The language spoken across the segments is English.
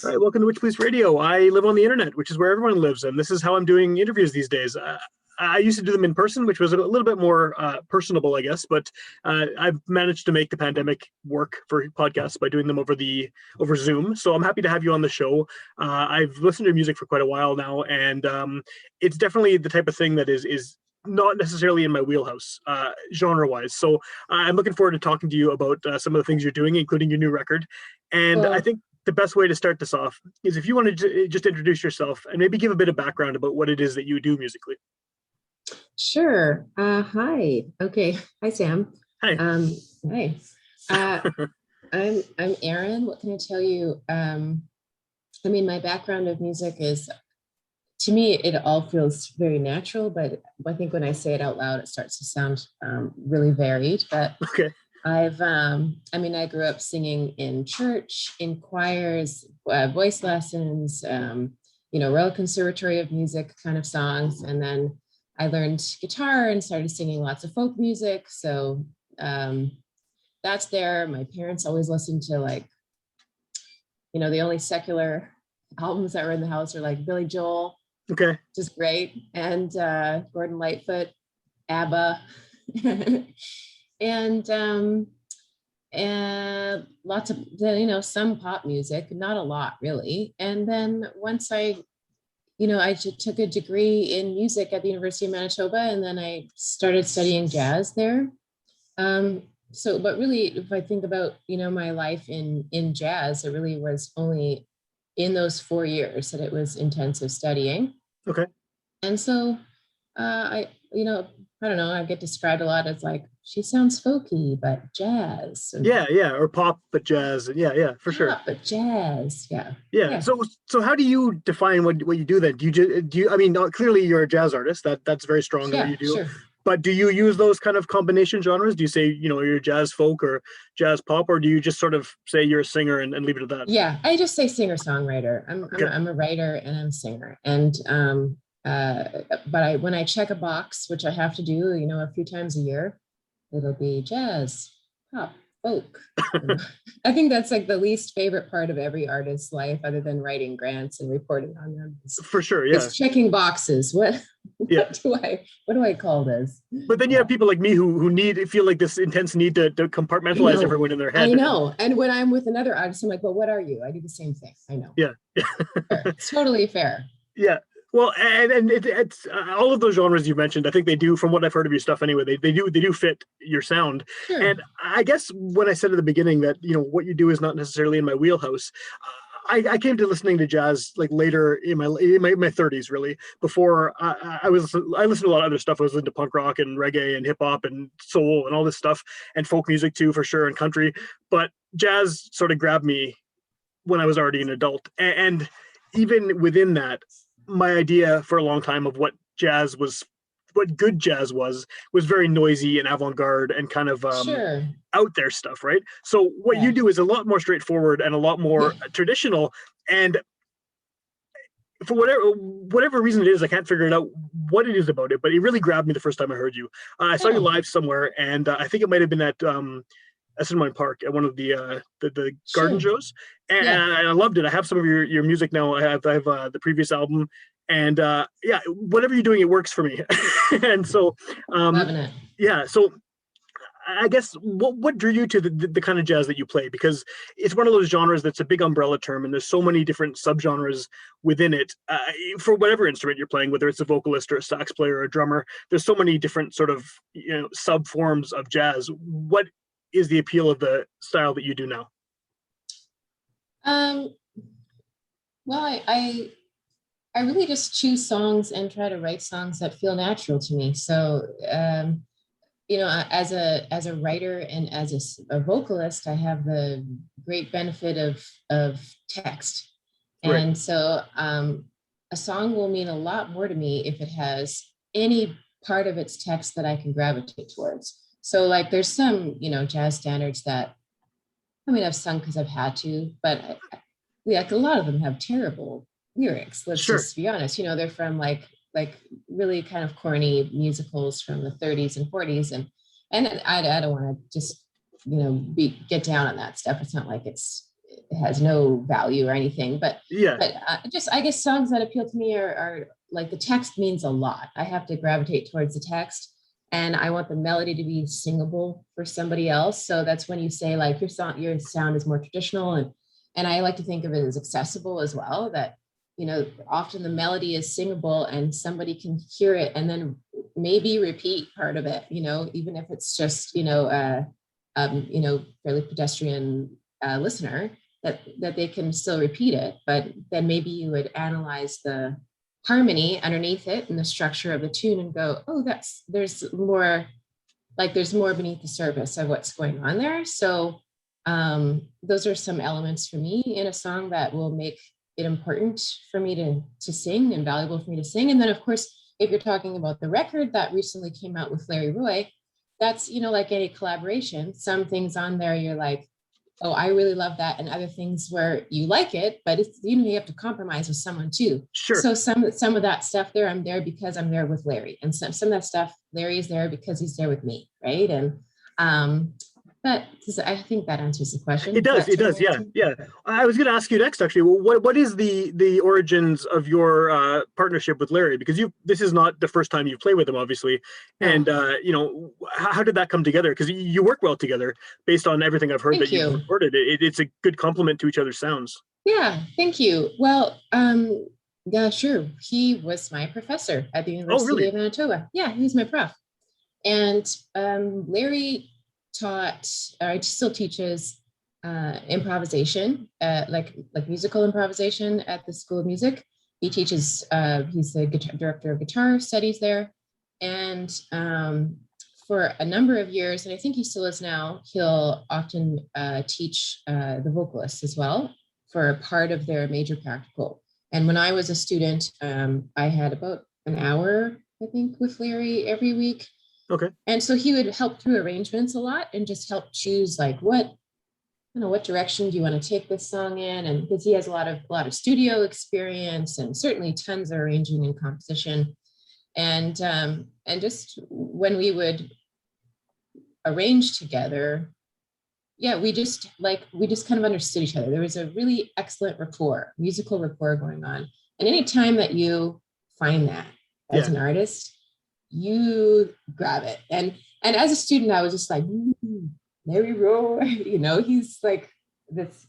All right, welcome to Witchpolice Radio. I live on the internet, which is where everyone lives, and this is how I'm doing interviews these days. I used to do them in person, which was a little bit more personable, I guess. But I've managed to make the pandemic work for podcasts by doing them over Zoom. So I'm happy to have you on the show. I've listened to music for quite a while now, and it's definitely the type of thing that is not necessarily in my wheelhouse, genre-wise. So I'm looking forward to talking to you about some of the things you're doing, including your new record. And I Well, think the best way to start this off is if you want to just introduce yourself and maybe give a bit of background about what it is that you do musically. sure. Hi. Okay. Hi, Sam. Hi. Hi. Uh, I'm Erin. What can I tell you? I mean, my background of music is, to me, it all feels very natural, but I think when I say it out loud, it starts to sound really varied. But Okay. I grew up singing in church, in choirs, voice lessons, Royal Conservatory of Music kind of songs. And then I learned guitar and started singing lots of folk music. So that's there. My parents always listened to the only secular albums that were in the house are like Billy Joel, Okay. just great, and Gordon Lightfoot, ABBA. and lots of some pop music, not a lot really. And then once I took a degree in music at the University of Manitoba, and then I started studying jazz there. But really, if I think about my life in jazz, it really was only in those 4 years that it was intensive studying. Okay. And so I don't know, I get described a lot as like, she sounds folky, but jazz. Yeah, or pop, but jazz. Yeah, for sure. Pop, but jazz, yeah. Yeah. So how do you define what you do then? I mean, clearly you're a jazz artist. That's very strong in what you do. Sure. But do you use those kind of combination genres? Do you say, you're jazz folk or jazz pop, or do you just sort of say you're a singer and leave it at that? Yeah, I just say singer-songwriter. Okay. I'm a writer and I'm a singer. And when I check a box, which I have to do, a few times a year, it'll be jazz, pop, folk. I think that's like the least favorite part of every artist's life, other than writing grants and reporting on them. For sure, yeah. It's checking boxes. What do I call this? But then you have people like me who feel like this intense need to compartmentalize everyone in their head. I know. And when I'm with another artist, I'm like, well, what are you? I do the same thing. I know. Yeah. It's totally fair. Yeah. Well, and it's all of those genres you mentioned. I think they do, from what I've heard of your stuff anyway. They do fit your sound. Sure. And I guess when I said at the beginning that what you do is not necessarily in my wheelhouse, I came to listening to jazz like later in my 30s, really. Before I listened to a lot of other stuff. I was into punk rock and reggae and hip hop and soul and all this stuff, and folk music too, for sure, and country. But jazz sort of grabbed me when I was already an adult, and even within that, my idea for a long time of what good jazz was very noisy and avant-garde and kind of out there stuff, right? So what you do is a lot more straightforward and a lot more traditional, and for whatever reason it is, I can't figure it out what it is about it, but it really grabbed me the first time I heard you. I saw you live somewhere, and I think it might have been at Essenmine Park at one of the garden shows, and I loved it. I have some of your music now. I have the previous album, and whatever you're doing, it works for me. And so, loving it. Yeah. So, I guess what drew you to the kind of jazz that you play? Because it's one of those genres that's a big umbrella term, and there's so many different subgenres within it. For whatever instrument you're playing, whether it's a vocalist or a sax player or a drummer, there's so many different sort of sub forms of jazz. What is the appeal of the style that you do now? Well, I really just choose songs and try to write songs that feel natural to me. So, as a writer and as a vocalist, I have the great benefit of text. Right. And so a song will mean a lot more to me if it has any part of its text that I can gravitate towards. So like there's some, jazz standards that, I've sung because I've had to, but like a lot of them have terrible lyrics. Let's just be honest. They're from like really kind of corny musicals from the 30s and 40s. And I don't want to just, get down on that stuff. It's not like it's has no value or anything, but Yeah, just I guess songs that appeal to me are like the text means a lot. I have to gravitate towards the text, and I want the melody to be singable for somebody else. So that's when you say like your sound is more traditional, and I like to think of it as accessible as well. That often the melody is singable and somebody can hear it and then maybe repeat part of it. Even if it's just fairly pedestrian listener, that they can still repeat it, but then maybe you would analyze the harmony underneath it and the structure of the tune and go, oh, there's more beneath the surface of what's going on there. So those are some elements for me in a song that will make it important for me to sing and valuable for me to sing. And then of course, if you're talking about the record that recently came out with Larry Roy, that's, like any collaboration, some things on there, you're like, oh, I really love that. And other things where you like it, but it's, you have to compromise with someone too. sure. So some of that stuff there, I'm there because I'm there with Larry. And some of that stuff, Larry is there because he's there with me. Right. And, but I think that answers the question. It does. Yeah, yeah. I was going to ask you next, actually. What is the origins of your partnership with Larry? Because this is not the first time you've played with him, obviously. And how did that come together? Because you work well together, based on everything I've heard that you've recorded. It's a good complement to each other's sounds. Yeah, thank you. Well, yeah, sure. He was my professor at the University of Manitoba. Yeah, he was my prof. And Larry still teaches improvisation, like musical improvisation at the School of Music. He teaches, he's the director of guitar studies there. And for a number of years, and I think he still is now, he'll often teach the vocalists as well for a part of their major practical. And when I was a student, I had about an hour, I think, with Larry every week. Okay. And so he would help through arrangements a lot and just help choose like what direction do you want to take this song in? And because he has a lot of studio experience and certainly tons of arranging and composition. And just when we would arrange together, yeah, we just kind of understood each other. There was a really excellent musical rapport going on. And anytime that you find that as an artist, you grab it. And as a student, I was just like, Larry Roy, he's like this.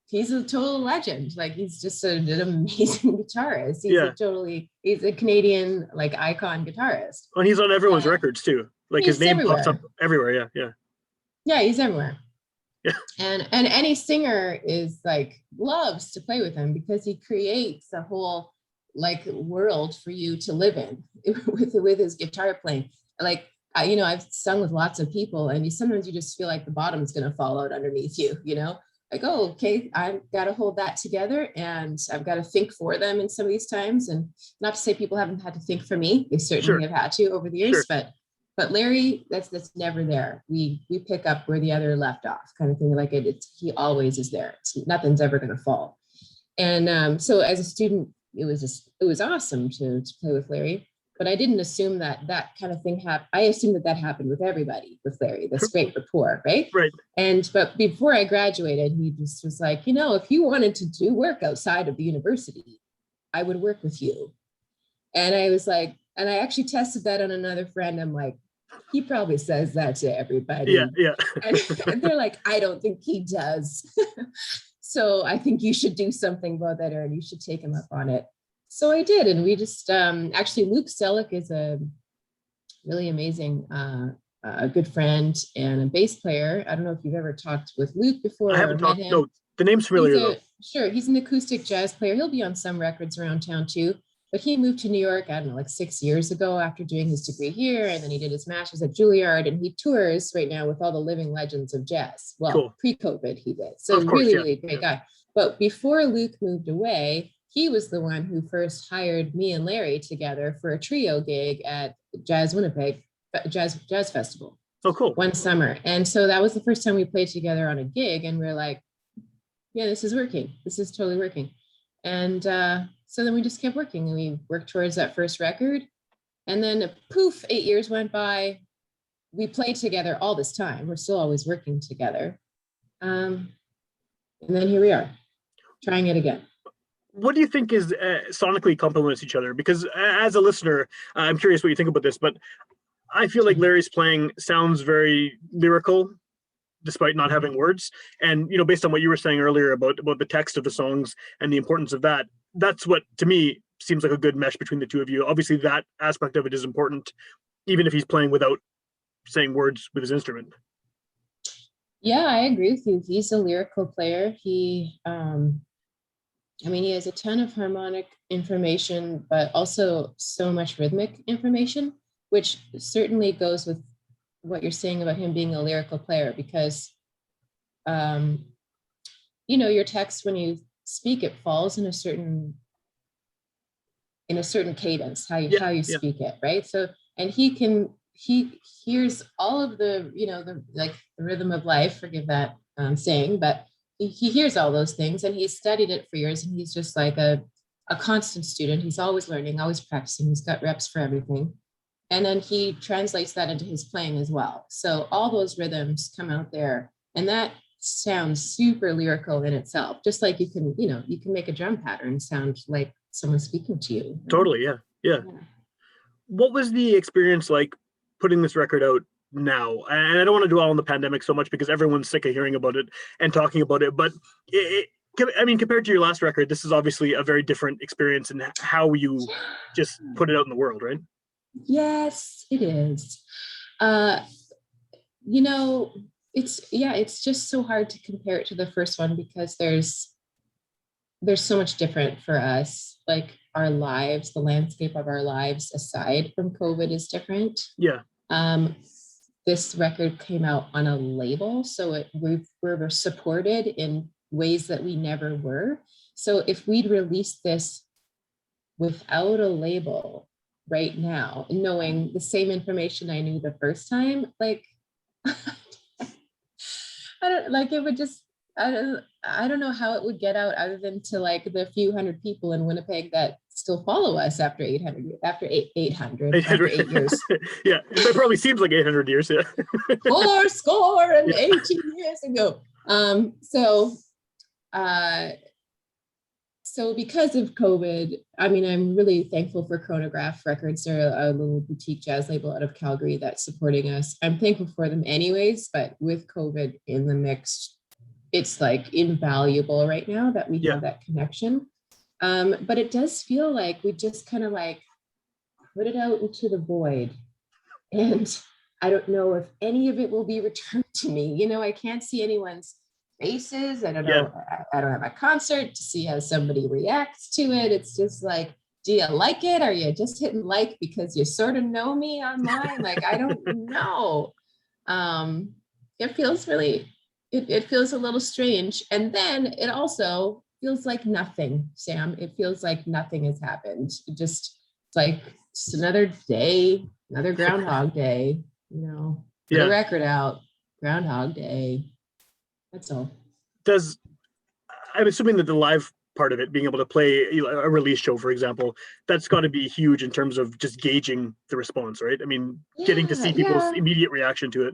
He's a total legend. Like he's just an amazing guitarist. He's a Canadian like icon guitarist. And he's on everyone's records too. Like his name pops up everywhere. Yeah. Yeah, he's everywhere. Yeah. And any singer is like loves to play with him because he creates a whole like world for you to live in with his guitar playing. Like I've sung with lots of people, and sometimes you just feel like the bottom's going to fall out underneath you. Like, oh, okay, I've got to hold that together, and I've got to think for them in some of these times. And not to say people haven't had to think for me; they certainly have had to over the years. But Larry, that's never there. We pick up where the other left off, kind of thing. Like he always is there. Nothing's ever going to fall. And so as a student, it was awesome to play with Larry. But I didn't assume that kind of thing happened. I assumed that happened with everybody with Larry, this great rapport, right? Right. But before I graduated, he just was like, if you wanted to do work outside of the university, I would work with you. And I was like, and I actually tested that on another friend. I'm like, he probably says that to everybody. Yeah. And they're like, I don't think he does. So I think you should do something about that, Erin. You should take him up on it. So I did. And we just, actually, Luke Selleck is a really amazing, a good friend and a bass player. I don't know if you've ever talked with Luke before. I haven't talked. No, the name's familiar. Sure. He's an acoustic jazz player. He'll be on some records around town too. But he moved to New York, I don't know, like 6 years ago after doing his degree here. And then he did his master's at Juilliard, and he tours right now with all the living legends of jazz. Well, pre-COVID he did. So really great guy. But before Luke moved away, he was the one who first hired me and Larry together for a trio gig at Jazz Winnipeg Jazz Festival. Oh, cool. One summer. And so that was the first time we played together on a gig, and we're like, yeah, this is working. This is totally working. And so then we just kept working, and we worked towards that first record. And then poof, 8 years went by. We played together all this time. We're still always working together. And then here we are, trying it again. What do you think is sonically complements each other? Because as a listener, I'm curious what you think about this, but I feel like Larry's playing sounds very lyrical despite not having words. And based on what you were saying earlier about the text of the songs and the importance of that, that's what to me seems like a good mesh between the two of you. Obviously, that aspect of it is important, even if he's playing without saying words with his instrument. Yeah, I agree with you. He's a lyrical player. He has a ton of harmonic information, but also so much rhythmic information, which certainly goes with what you're saying about him being a lyrical player, because your text, when you speak, it falls in a certain cadence, how you speak it, right? So, and he hears all of the the rhythm of life, forgive that saying, but he hears all those things, and he's studied it for years, and he's just like a constant student. He's always learning, always practicing. He's got reps for everything. And then he translates that into his playing as well. So all those rhythms come out there, and that sounds super lyrical in itself. Just like you can make a drum pattern sound like someone speaking to you. Right? Totally, yeah. What was the experience like putting this record out now? And I don't want to dwell on the pandemic so much because everyone's sick of hearing about it and talking about it. But compared to your last record, this is obviously a very different experience in how you just put it out in the world, right? Yes, it is. It's just so hard to compare it to the first one because there's so much different for us. Like our lives, the landscape of our lives aside from COVID is different. Yeah. This record came out on a label, so we're supported in ways that we never were. So if we'd released this without a label right now, knowing the same information I knew the first time, like I don't know how it would get out other than to like the few hundred people in Winnipeg that still follow us after 800 after 800 after 8 years. Yeah, that probably seems like 800 years. Yeah. 80 years ago. So because of COVID, I'm really thankful for Chronograph Records. They're a little boutique jazz label out of Calgary that's supporting us. I'm thankful for them anyways, but with COVID in the mix, it's like invaluable right now that we have that connection. But it does feel like we just kind of like put it out into the void. And I don't know if any of it will be returned to me. I can't see anyone's faces. I don't know. I don't have a concert to see how somebody reacts to it. It's just like, do you like it? Are you just hitting like because you sort of know me online? Like, I don't know. It feels really, it feels a little strange. And then it also feels like nothing, Sam. It feels like nothing has happened. It's like just another day, another Groundhog Day, put a record out, Groundhog Day. That's all. I'm assuming that the live part of it, being able to play a release show, for example, that's got to be huge in terms of just gauging the response, right? Getting to see people's immediate reaction to it.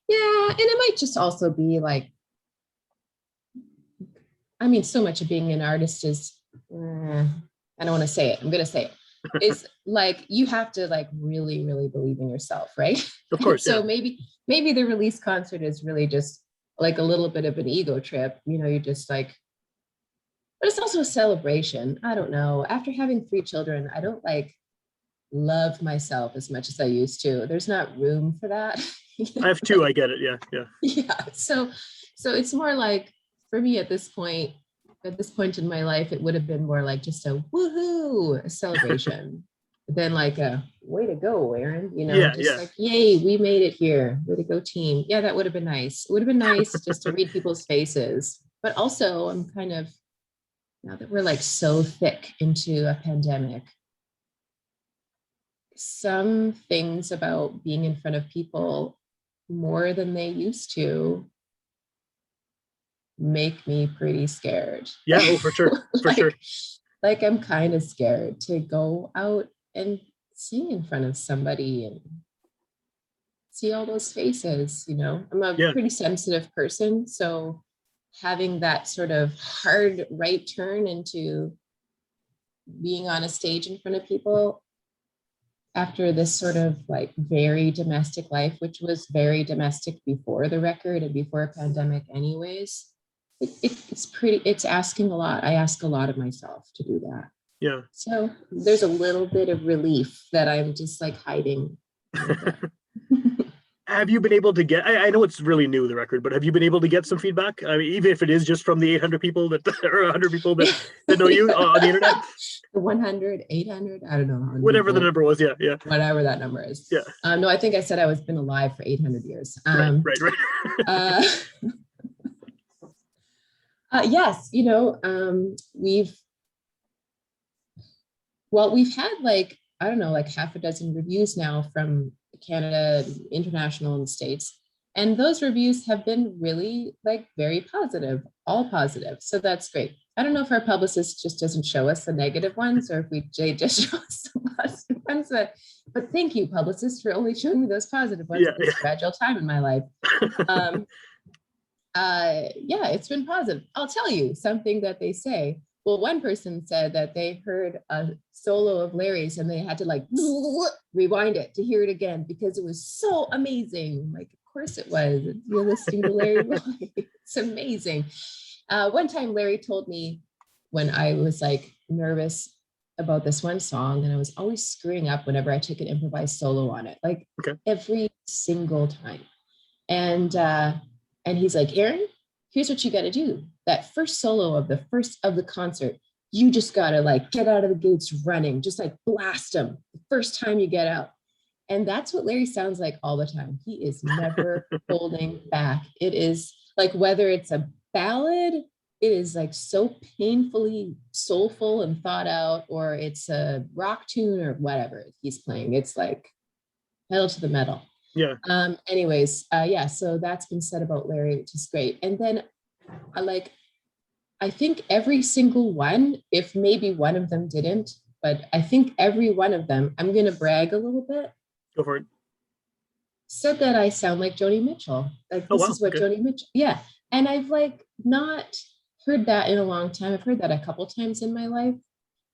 Yeah, and it might just also be like, so much of being an artist is, I don't want to say it. I'm going to say it. Is like you have to like really, really believe in yourself, right? Of course. So maybe the release concert is really just like a little bit of an ego trip. You're just like, but it's also a celebration. I don't know. After having 3 children, I don't like love myself as much as I used to. There's not room for that. I have 2. I get it. Yeah. So it's more like for me at this point in my life, it would have been more like just a woohoo celebration than like a way to go, Erin. Like, yay, we made it here. Way to go, team. Yeah, that would have been nice. It would have been nice just to read people's faces. But also, I'm kind of, now that we're like so thick into a pandemic, some things about being in front of people more than they used to make me pretty scared. Yeah, for sure. Sure. Like I'm kind of scared to go out and sing in front of somebody and see all those faces. I'm a pretty sensitive person, so having that sort of hard right turn into being on a stage in front of people after this sort of like very domestic life, which was very domestic before the record and before a pandemic anyways. It's asking a lot. I ask a lot of myself to do that. Yeah. So there's a little bit of relief that I'm just like hiding. Have you been able to get, I know it's really new, the record, but have you been able to get some feedback? I mean, even if it is just from the 800 people that, or 100 people that know you on the internet? 100, 800, I don't know. Whatever the number was, yeah. Whatever that number is. Yeah. No, I think I said I was been alive for 800 years. Right. Yes, we've had like, I don't know, like half a dozen reviews now from Canada, international, and States. And those reviews have been really like very positive, all positive. So that's great. I don't know if our publicist just doesn't show us the negative ones or if they just show us the positive ones. But thank you, publicist, for only showing me those positive ones at this fragile time in my life. Yeah, it's been positive. I'll tell you something that they say. Well, one person said that they heard a solo of Larry's and they had to like rewind it to hear it again because it was so amazing. Like, of course it was. You're listening to Larry Roy. It's amazing. One time Larry told me when I was like nervous about this one song and I was always screwing up whenever I took an improvised solo on it, like every single time. And he's like, Erin, here's what you got to do. That first solo of the concert, you just got to like get out of the gates running, just like blast them the first time you get out. And that's what Larry sounds like all the time. He is never holding back. It is like, whether it's a ballad, it is like so painfully soulful and thought out, or it's a rock tune or whatever he's playing. It's like pedal to the metal. Yeah. Anyways, so that's been said about Larry, which is great. And then I think every single one, if maybe one of them didn't, but I think every one of them, I'm going to brag a little bit. Go for it. Said that I sound like Joni Mitchell. Like, this is what Joni Mitchell, yeah. And I've like not heard that in a long time. I've heard that a couple times in my life.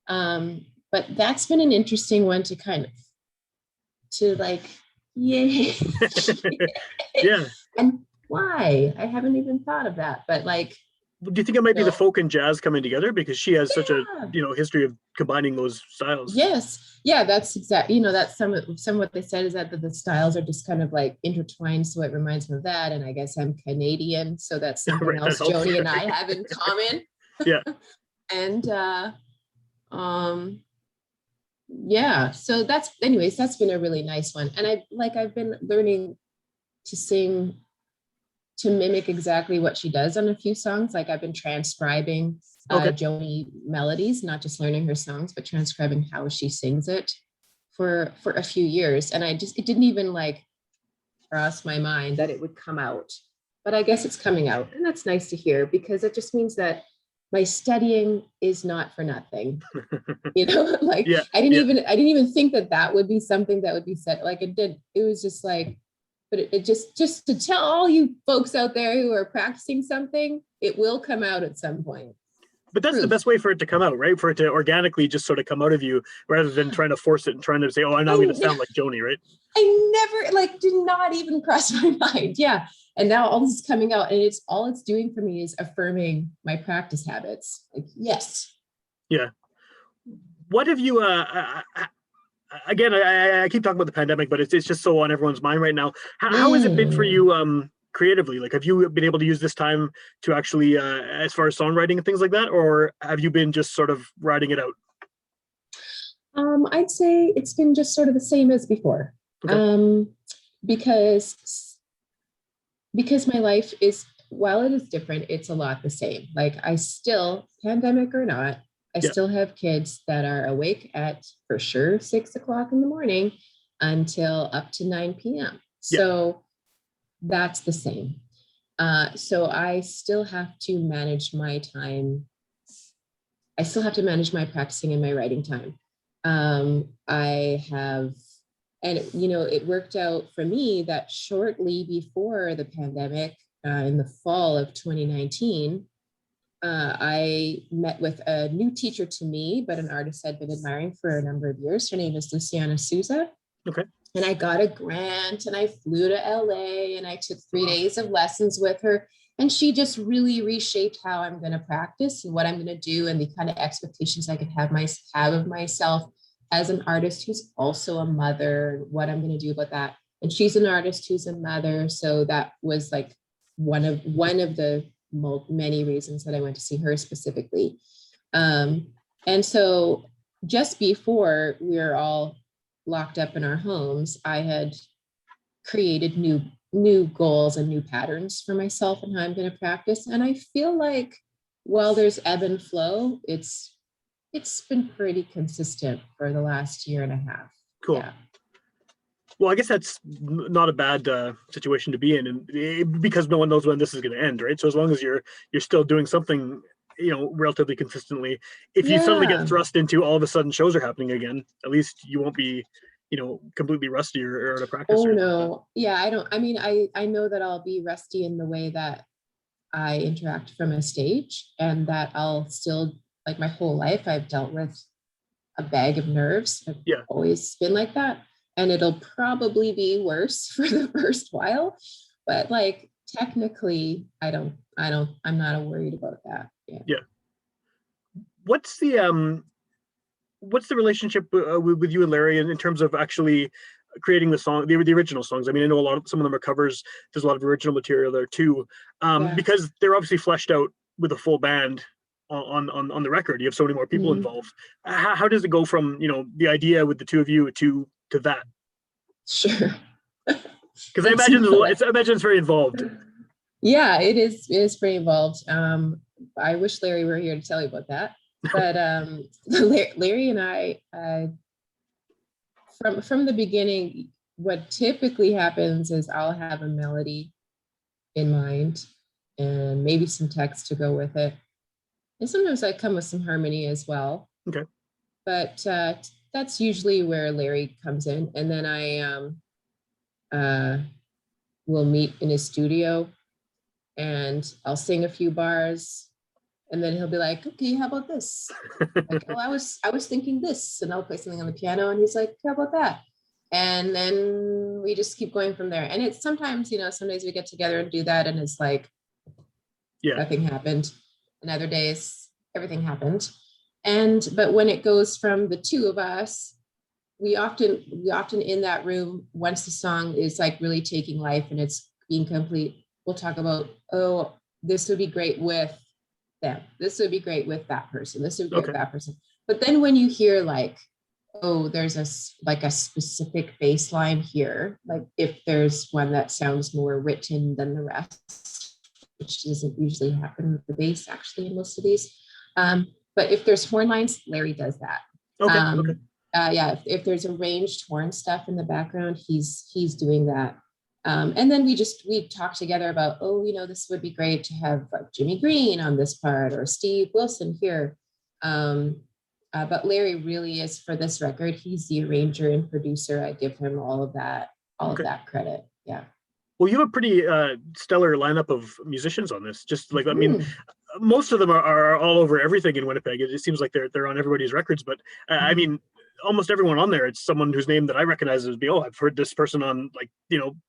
But that's been an interesting one to kind of, yay. Yeah. And why? I haven't even thought of that, but like, do you think it might be the folk and jazz coming together because she has such a history of combining those styles? Yes, yeah, that's exactly. That's some of what they said is that the styles are just kind of like intertwined, so it reminds me of that. And I guess I'm Canadian, so that's something else Joni and I have in common. Yeah. And so that's been a really nice one. And I've been learning to sing, to mimic exactly what she does on a few songs. Like, I've been transcribing Joni melodies, not just learning her songs, but transcribing how she sings it for a few years. And it didn't even like cross my mind that it would come out, but I guess it's coming out, and that's nice to hear because it just means that my studying is not for nothing. I didn't even think that would be something that would be said. Like, it was just like, but it just to tell all you folks out there who are practicing something, it will come out at some point. But that's the best way for it to come out, right? For it to organically just sort of come out of you rather than trying to force it and trying to say, oh, I'm now going to sound like Joni, right? I never did not even cross my mind. Yeah. And now all this is coming out, and all it's doing for me is affirming my practice habits. Like, yes. Yeah. What have you, again, I keep talking about the pandemic, but it's just so on everyone's mind right now. How has it been for you creatively? Like, have you been able to use this time to actually, as far as songwriting and things like that, or have you been just sort of writing it out? I'd say it's been just sort of the same as before. Okay. Because my life is, while it is different, it's a lot the same. Like, I still, pandemic or not, I still have kids that are awake at, for sure, 6 o'clock in the morning until up to 9 p.m. So that's the same. So I still have to manage my time. I still have to manage my practicing and my writing time. It worked out for me that shortly before the pandemic, in the fall of 2019, I met with a new teacher to me, but an artist I'd been admiring for a number of years. Her name is Luciana Souza. Okay. And I got a grant and I flew to LA and I took 3 days of lessons with her. And she just really reshaped how I'm going to practice and what I'm going to do and the kind of expectations I could have of myself as an artist who's also a mother, what I'm going to do about that. And she's an artist who's a mother. So that was like one of the many reasons that I went to see her specifically. And so just before we were all locked up in our homes, I had created new goals and new patterns for myself and how I'm going to practice. And I feel like while there's ebb and flow, it's been pretty consistent for the last year and a half. Cool. Yeah. Well, I guess that's not a bad situation to be in, and because no one knows when this is going to end, right? So as long as you're still doing something, relatively consistently, if you suddenly get thrust into all of a sudden shows are happening again, at least you won't be, completely rusty or out of practice. Oh no, yeah, I know that I'll be rusty in the way that I interact from a stage, and that I'll still, like my whole life, I've dealt with a bag of nerves. I've always been like that. And it'll probably be worse for the first while, but like technically I'm not worried about that. Yeah. What's the relationship with you and Larry in terms of actually creating the song, the original songs? I mean, I know some of them are covers. There's a lot of original material there too, because they're obviously fleshed out with a full band on the record. You have so many more people involved. How does it go from the idea with the two of you to that? Because I imagine it's very involved. Yeah, it is pretty involved. I wish Larry were here to tell you about that. But Larry and I, from the beginning, what typically happens is I'll have a melody in mind and maybe some text to go with it. And sometimes I come with some harmony as well. Okay. But that's usually where Larry comes in. And then we'll meet in his studio and I'll sing a few bars. And then he'll be like, okay, how about this? Like, oh, I was thinking this. And I'll play something on the piano. And he's like, how about that? And then we just keep going from there. And it's sometimes, some days we get together and do that. And it's like, nothing happened. And other days, everything happened. But when it goes from the two of us, we often in that room, once the song is like really taking life and it's being complete, we'll talk about, oh, this would be great with them. This would be great with that person. This would be great with that person. But then when you hear like, oh, there's a specific bass line here, like if there's one that sounds more written than the rest, which doesn't usually happen with the bass actually in most of these. But if there's horn lines, Larry does that. Okay. If there's arranged horn stuff in the background, he's doing that. And then we talk together about, this would be great to have like Jimmy Green on this part or Steve Wilson here. But Larry really is, for this record, he's the arranger and producer. I give him all of that credit. Yeah. Well, you have a pretty stellar lineup of musicians on this. Just like, I mean, most of them are all over everything in Winnipeg. It seems like they're on everybody's records, but I mean, almost everyone on there, it's someone whose name that I recognize as I've heard this person on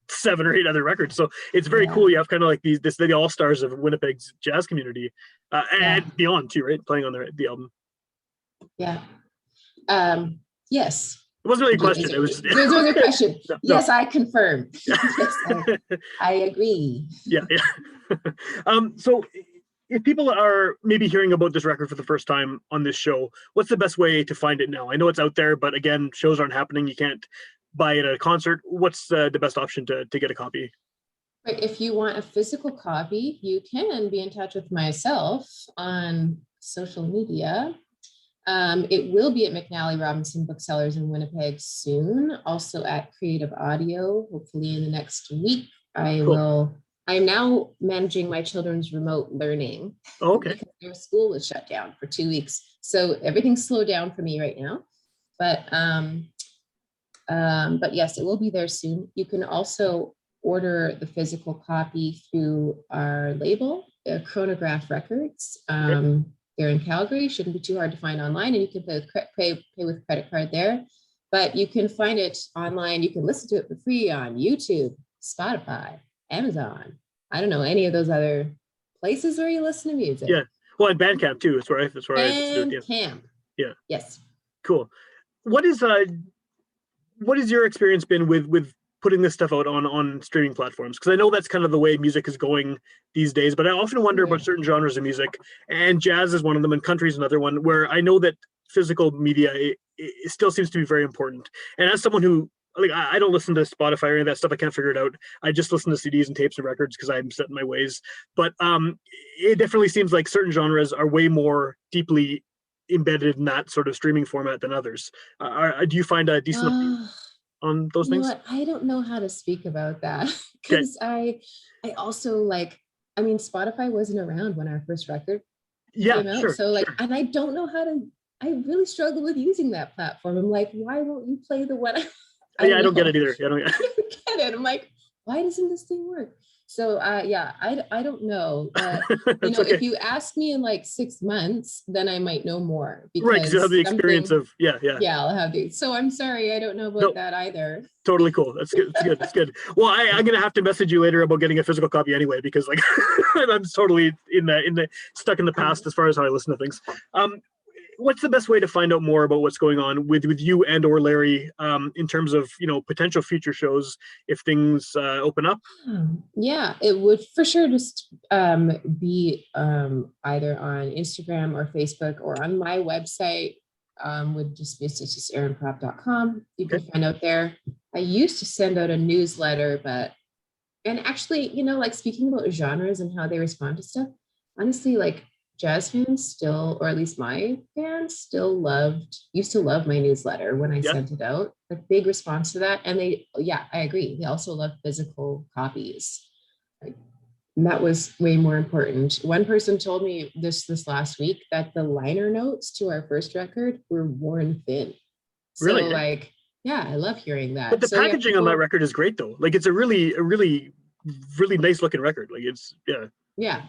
7 or 8 other records. So it's very cool. You have kind of like the all-stars of Winnipeg's jazz community and beyond too, right? Playing on the album. Yeah. Yes. It wasn't really a question. It was a question. No. Yes, I confirm. Yes, I agree. Yeah. So if people are maybe hearing about this record for the first time on this show, what's the best way to find it now? I know it's out there, but again, shows aren't happening. You can't buy it at a concert. What's the best option to get a copy? Right. If you want a physical copy, you can be in touch with myself on social media. It will be at McNally Robinson Booksellers in Winnipeg soon. Also at Creative Audio, hopefully in the next week. I'm now managing my children's remote learning. Oh, okay. Because their school was shut down for 2 weeks. So everything's slowed down for me right now. But yes, it will be there soon. You can also order the physical copy through our label, Chronograph Records. They're in Calgary, shouldn't be too hard to find online, and you can pay with credit card there. But you can find it online. You can listen to it for free on YouTube, Spotify, Amazon. I don't know any of those other places where you listen to music. Yeah. Well, and Bandcamp too. That's where I listen to it. Bandcamp. Yeah. Yes. Cool. What is your experience been with putting this stuff out on streaming platforms? Because I know that's kind of the way music is going these days, but I often wonder about certain genres of music, and jazz is one of them, and country is another one, where I know that physical media it still seems to be very important. And as someone who, like, I don't listen to Spotify or any of that stuff, I can't figure it out. I just listen to CDs and tapes and records because I'm set in my ways. But it definitely seems like certain genres are way more deeply embedded in that sort of streaming format than others. Do you find a decent on those things? What? I don't know how to speak about that because I also Spotify wasn't around when our first record came out. Sure, so and I don't know how to, I really struggle with using that platform. I'm like, why won't you play the one? I don't get it either. I don't get it. I'm like, why doesn't this thing work? So I don't know. Okay. If you ask me in like 6 months, then I might know more. Because right, because you have the experience of Yeah, I'll have the. So I'm sorry, I don't know about that either. Totally cool. That's good. It's good. It's good. Well, I'm gonna have to message you later about getting a physical copy anyway, because like I'm totally in the stuck in the past as far as how I listen to things. What's the best way to find out more about what's going on with you and or Larry in terms of potential future shows if things open up? Yeah, it would for sure just be either on Instagram or Facebook or on my website. Would just be just erinpropp.com. You can find out there. I used to send out a newsletter, and actually, like speaking about genres and how they respond to stuff, honestly, like jazz fans still, or at least my fans still used to love my newsletter when I sent it out. A big response to that. And I agree. They also love physical copies. And that was way more important. One person told me this last week that the liner notes to our first record were worn thin. So really? I love hearing that. But the packaging on that record is great though. Like it's a really, really nice looking record. Like it's, Yeah.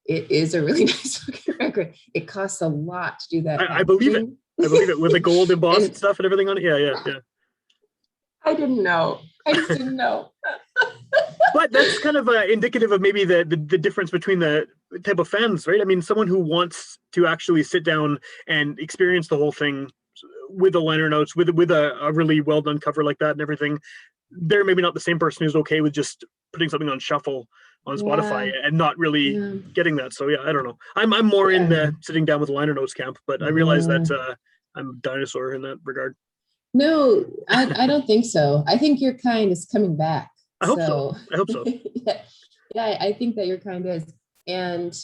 It is a really nice looking record. It costs a lot to do that. I believe it. I believe it with the gold embossed stuff and everything on it. Yeah. I didn't know. I just didn't know. But that's kind of indicative of maybe the difference between the type of fans, right? I mean, someone who wants to actually sit down and experience the whole thing with the liner notes, with a really well done cover like that and everything, they're maybe not the same person who's okay with just putting something on shuffle on Spotify and not really getting that. So I don't know. I'm more in the sitting down with liner notes camp, but I realize that I'm a dinosaur in that regard. No, I don't think so. I think your kind is coming back. I hope so. I think that your kind is. And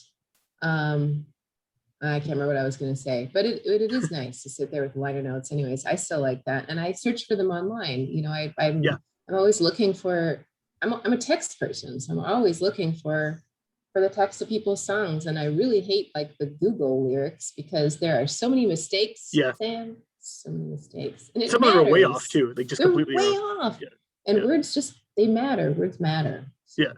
I can't remember what I was going to say, but it is nice to sit there with liner notes. Anyways, I still like that, and I search for them online. I'm always looking for. I'm a text person, so I'm always looking for the text of people's songs, and I really hate like the Google lyrics because there are so many mistakes. Sam, so many mistakes, and some of them are way off too. Like just they're completely way off. And words just they matter. Words matter. Yeah.